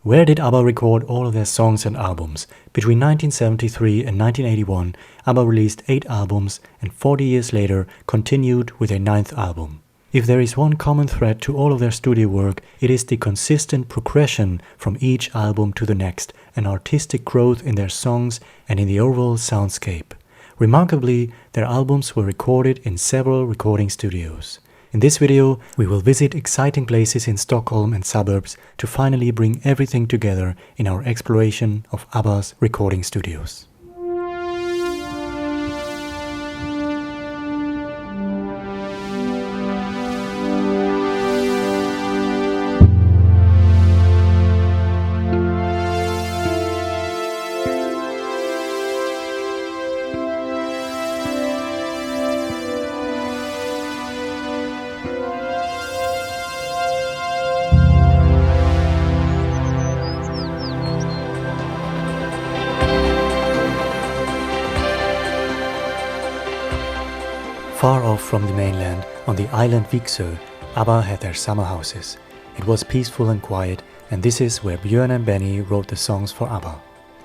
Where did ABBA record all of their songs and albums? Between 1973 and 1981, ABBA released 8 albums and 40 years later continued with a 9th album. If there is one common thread to all of their studio work, it is the consistent progression from each album to the next, and artistic growth in their songs and in the overall soundscape. Remarkably, their albums were recorded in several recording studios. In this video, we will visit exciting places in Stockholm and suburbs to finally bring everything together in our exploration of ABBA's recording studios. Far off from the mainland, on the island Viggsö, ABBA had their summer houses. It was peaceful and quiet, and this is where Björn and Benny wrote the songs for ABBA.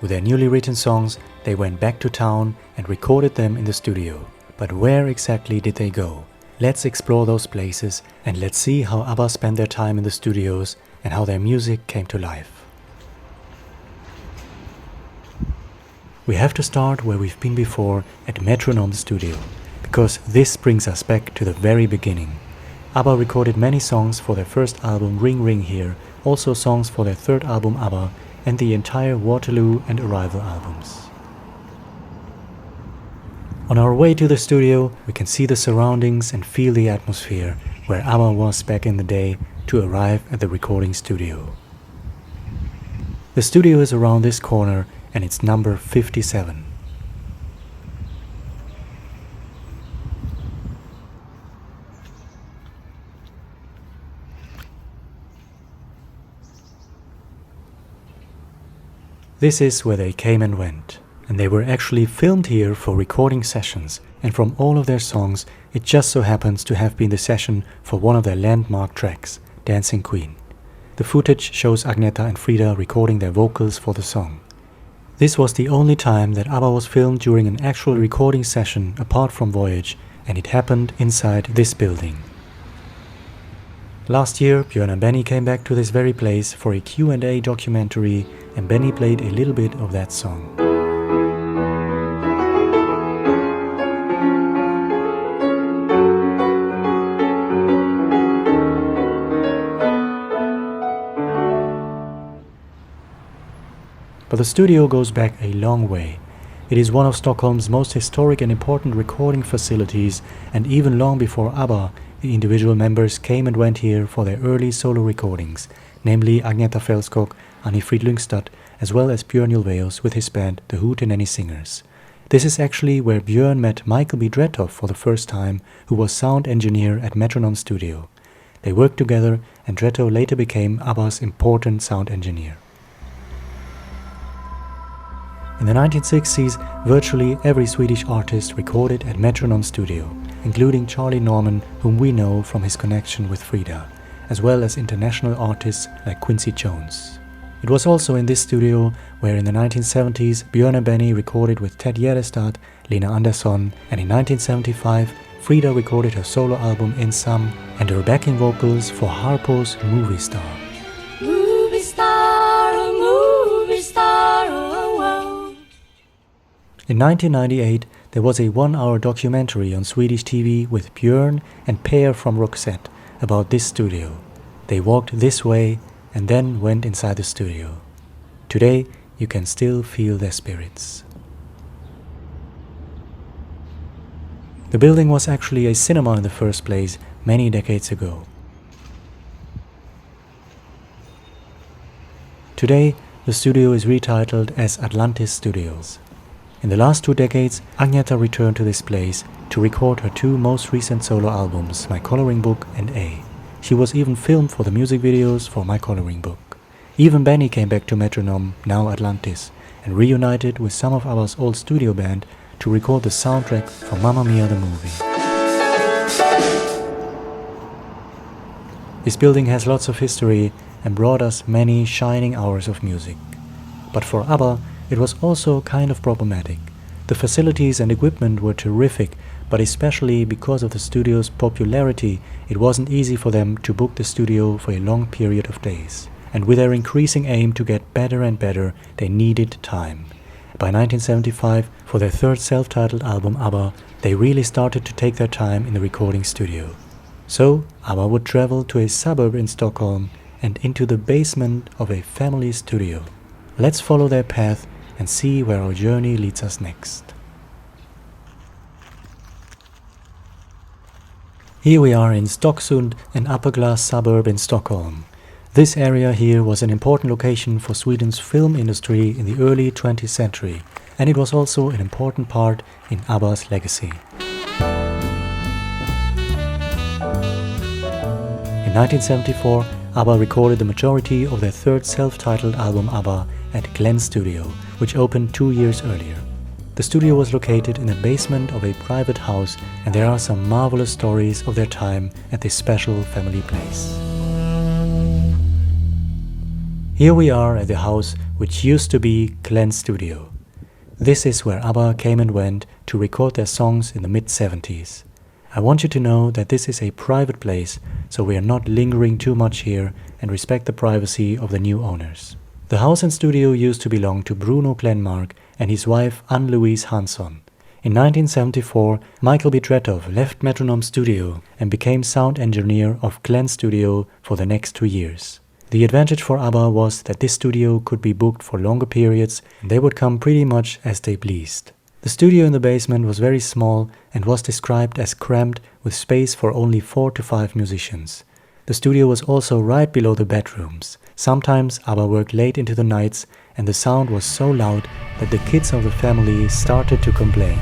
With their newly written songs, they went back to town and recorded them in the studio. But where exactly did they go? Let's explore those places and let's see how ABBA spent their time in the studios and how their music came to life. We have to start where we've been before, at Metronome Studio. Because this brings us back to the very beginning. ABBA recorded many songs for their first album Ring Ring here, also songs for their third album ABBA, and the entire Waterloo and Arrival albums. On our way to the studio, we can see the surroundings and feel the atmosphere where ABBA was back in the day to arrive at the recording studio. The studio is around this corner and it's number 57. This is where they came and went, and they were actually filmed here for recording sessions, and from all of their songs, it just so happens to have been the session for one of their landmark tracks, Dancing Queen. The footage shows Agneta and Frida recording their vocals for the song. This was the only time that ABBA was filmed during an actual recording session apart from Voyage, and it happened inside this building. Last year, Björn and Benny came back to this very place for a Q&A documentary, and Benny played a little bit of that song. But the studio goes back a long way. It is one of Stockholm's most historic and important recording facilities, and even long before ABBA, the individual members came and went here for their early solo recordings, namely Agneta Fältskog, Annie Frid Lyngstad, as well as Björn Ulvaeus with his band The Hootenanny Singers. This is actually where Björn met Michael B. Dretov for the first time, who was sound engineer at Metronome Studio. They worked together, and Dretov later became ABBA's important sound engineer. In the 1960s, virtually every Swedish artist recorded at Metronome Studio, including Charlie Norman, whom we know from his connection with Frida, as well as international artists like Quincy Jones. It was also in this studio where in the 1970s Björn and Benny recorded with Ted Gärdestad, Lena Andersson, and in 1975 Frida recorded her solo album Ensam and her backing vocals for Harpo's Movie Star. Movie star, oh, movie star, oh, oh. In 1998 there was a 1-hour documentary on Swedish TV with Björn and Per from Roxette about this studio. They walked this way and then went inside the studio. Today you can still feel their spirits. The building was actually a cinema in the first place many decades ago. Today the studio is retitled as Atlantis Studios. In the last 2 decades, Agneta returned to this place to record her 2 most recent solo albums, My Coloring Book and A. She was even filmed for the music videos for My Coloring Book. Even Benny came back to Metronome, now Atlantis, and reunited with some of ABBA's old studio band to record the soundtrack for Mamma Mia the movie. This building has lots of history and brought us many shining hours of music. But for ABBA, it was also kind of problematic. The facilities and equipment were terrific, but especially because of the studio's popularity, it wasn't easy for them to book the studio for a long period of days. And with their increasing aim to get better and better, they needed time. By 1975, for their third self-titled album ABBA, they really started to take their time in the recording studio. So, ABBA would travel to a suburb in Stockholm and into the basement of a family studio. Let's follow their path and see where our journey leads us next. Here we are in Stocksund, an upper-class suburb in Stockholm. This area here was an important location for Sweden's film industry in the early 20th century, and it was also an important part in ABBA's legacy. In 1974, ABBA recorded the majority of their third self-titled album ABBA at Glenstudio, which opened 2 years earlier. The studio was located in the basement of a private house, and there are some marvelous stories of their time at this special family place. Here we are at the house which used to be Glenstudio. This is where ABBA came and went to record their songs in the mid-70s. I want you to know that this is a private place, so we are not lingering too much here and respect the privacy of the new owners. The house and studio used to belong to Bruno Glenmark and his wife Ann-Louise Hansson. In 1974, Michael Bitretov left Metronome Studio and became sound engineer of Glenstudio for the next 2 years. The advantage for ABBA was that this studio could be booked for longer periods, and they would come pretty much as they pleased. The studio in the basement was very small and was described as cramped, with space for only 4 to 5 musicians. The studio was also right below the bedrooms. Sometimes ABBA worked late into the nights, and the sound was so loud that the kids of the family started to complain.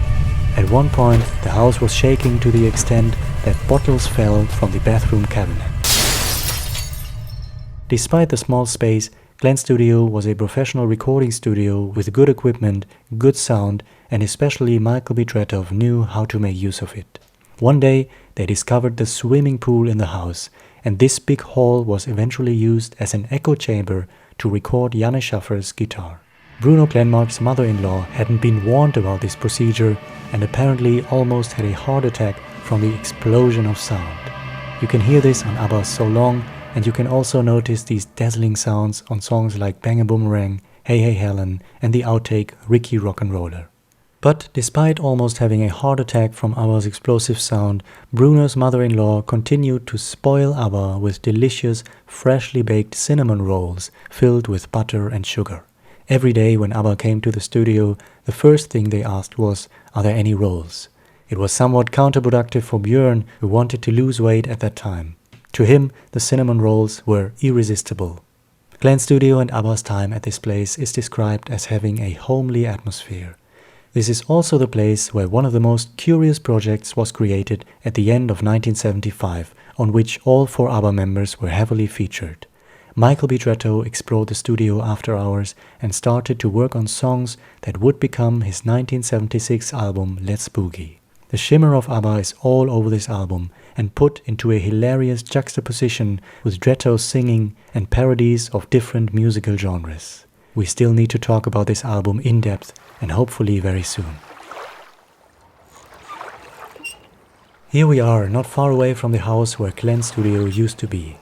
At one point, the house was shaking to the extent that bottles fell from the bathroom cabinet. Despite the small space, Glenstudio was a professional recording studio with good equipment, good sound, and especially Michael Bitretov knew how to make use of it. One day, they discovered the swimming pool in the house, and this big hall was eventually used as an echo chamber to record Janne Schaffer's guitar. Bruno Glenmark's mother-in-law hadn't been warned about this procedure and apparently almost had a heart attack from the explosion of sound. You can hear this on ABBA's So Long, and you can also notice these dazzling sounds on songs like Bang a Boomerang, Hey Hey Helen, and the outtake Ricky Rock'n'Roller. But despite almost having a heart attack from ABBA's explosive sound, Bruno's mother-in-law continued to spoil ABBA with delicious, freshly baked cinnamon rolls filled with butter and sugar. Every day when ABBA came to the studio, the first thing they asked was, "Are there any rolls?" It was somewhat counterproductive for Björn, who wanted to lose weight at that time. To him, the cinnamon rolls were irresistible. Glenstudio and ABBA's time at this place is described as having a homely atmosphere. This is also the place where one of the most curious projects was created at the end of 1975, on which all 4 ABBA members were heavily featured. Michael Bitretov explored the studio after hours and started to work on songs that would become his 1976 album Let's Boogie. The shimmer of ABBA is all over this album and put into a hilarious juxtaposition with Dretov's singing and parodies of different musical genres. We still need to talk about this album in depth and hopefully very soon. Here we are, not far away from the house where Glenstudio used to be.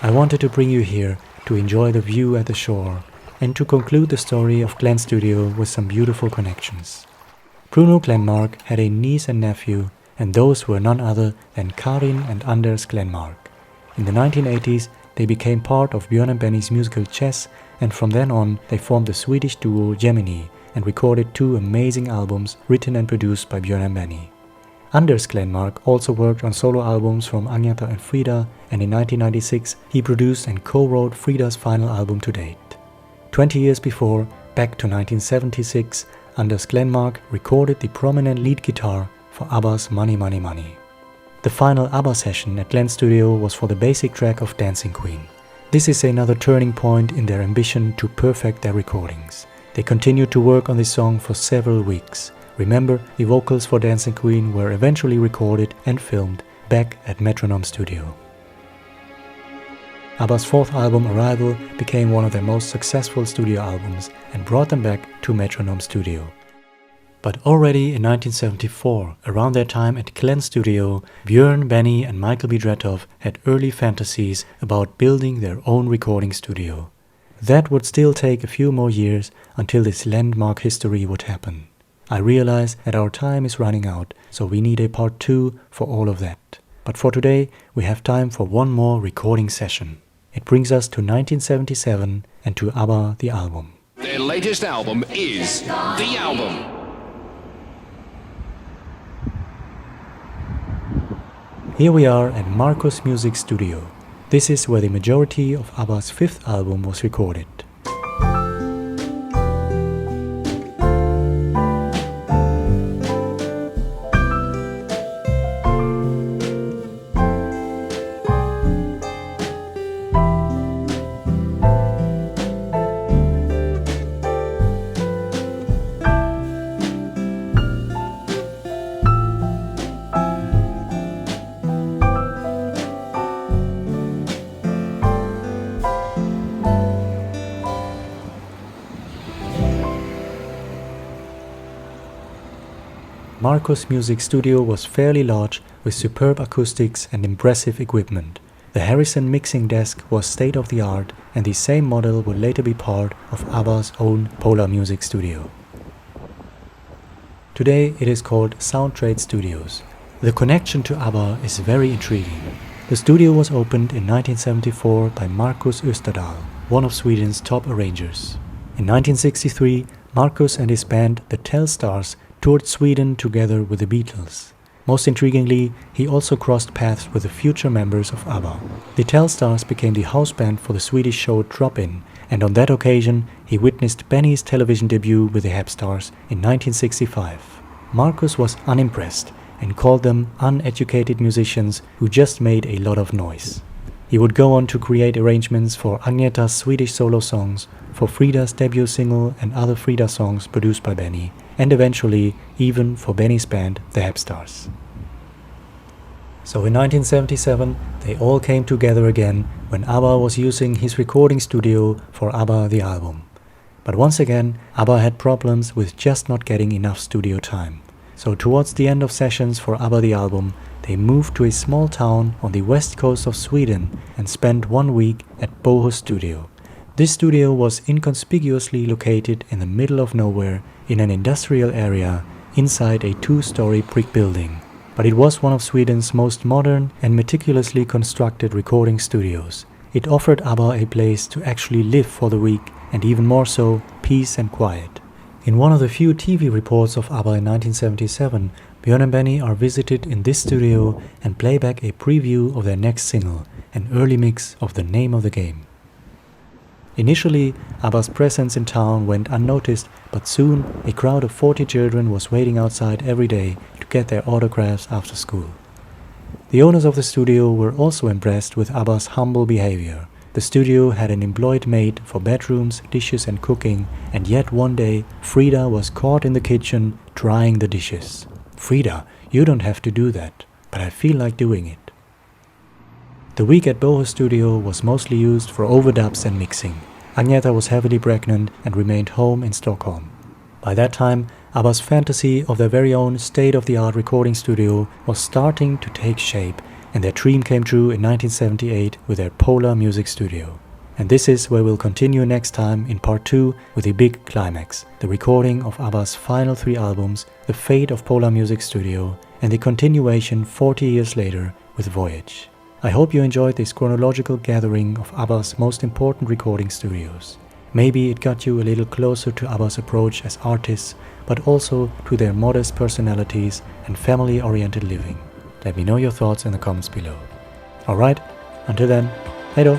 I wanted to bring you here to enjoy the view at the shore and to conclude the story of Glenstudio with some beautiful connections. Bruno Glenmark had a niece and nephew, and those were none other than Karin and Anders Glenmark. In the 1980s, they became part of Björn and Benny's musical Chess, and from then on they formed the Swedish duo Gemini and recorded 2 amazing albums written and produced by Björn and Benny. Anders Glenmark also worked on solo albums from Agneta and Frida, and in 1996 he produced and co-wrote Frida's final album to date. 20 years before, back to 1976, Anders Glenmark recorded the prominent lead guitar for ABBA's Money Money Money. The final ABBA session at Glenstudio was for the basic track of Dancing Queen. This is another turning point in their ambition to perfect their recordings. They continued to work on this song for several weeks. Remember, the vocals for Dancing Queen were eventually recorded and filmed back at Metronome Studio. ABBA's fourth album, Arrival, became one of their most successful studio albums and brought them back to Metronome Studio. But already in 1974, around their time at Glenstudio, Björn, Benny and Michael B. Dretov had early fantasies about building their own recording studio. That would still take a few more years until this landmark history would happen. I realize that our time is running out, so we need a part 2 for all of that. But for today, we have time for one more recording session. It brings us to 1977 and to ABBA the album. Their latest album is The Album. Here we are at Marcus Music Studio. This is where the majority of ABBA's fifth album was recorded. Marcus Music Studio was fairly large with superb acoustics and impressive equipment. The Harrison mixing desk was state-of-the-art, and the same model would later be part of ABBA's own Polar Music Studio. Today it is called Soundtrade Studios. The connection to ABBA is very intriguing. The studio was opened in 1974 by Marcus Österdahl, one of Sweden's top arrangers. In 1963, Marcus and his band, the Telsstars, toured Sweden together with the Beatles. Most intriguingly, he also crossed paths with the future members of ABBA. The Telsstars became the house band for the Swedish show Drop-In, and on that occasion he witnessed Benny's television debut with the Hepstars in 1965. Marcus was unimpressed and called them uneducated musicians who just made a lot of noise. He would go on to create arrangements for Agneta's Swedish solo songs, for Frida's debut single and other Frida songs produced by Benny, and eventually even for Benny's band, the Hepstars. So in 1977, they all came together again when ABBA was using his recording studio for ABBA the album. But once again, ABBA had problems with just not getting enough studio time. So towards the end of sessions for ABBA the album, they moved to a small town on the west coast of Sweden and spent 1 week at Bohus Studio. This studio was inconspicuously located in the middle of nowhere in an industrial area inside a 2-story brick building. But it was one of Sweden's most modern and meticulously constructed recording studios. It offered ABBA a place to actually live for the week, and even more so, peace and quiet. In one of the few TV reports of ABBA in 1977, Björn and Benny are visited in this studio and play back a preview of their next single, an early mix of The Name of the Game. Initially, ABBA's presence in town went unnoticed, but soon a crowd of 40 children was waiting outside every day to get their autographs after school. The owners of the studio were also impressed with ABBA's humble behavior. The studio had an employed maid for bedrooms, dishes and cooking, and yet one day Frida was caught in the kitchen drying the dishes. "Frida, you don't have to do that, but I feel like doing it." The week at Bohus Studio was mostly used for overdubs and mixing. Agneta was heavily pregnant and remained home in Stockholm. By that time, ABBA's fantasy of their very own state-of-the-art recording studio was starting to take shape, and their dream came true in 1978 with their Polar Music Studio. And this is where we'll continue next time in part 2 with the big climax, the recording of ABBA's final 3 albums, the fate of Polar Music Studio, and the continuation 40 years later with Voyage. I hope you enjoyed this chronological gathering of ABBA's most important recording studios. Maybe it got you a little closer to ABBA's approach as artists, but also to their modest personalities and family-oriented living. Let me know your thoughts in the comments below. Alright, until then, hej då!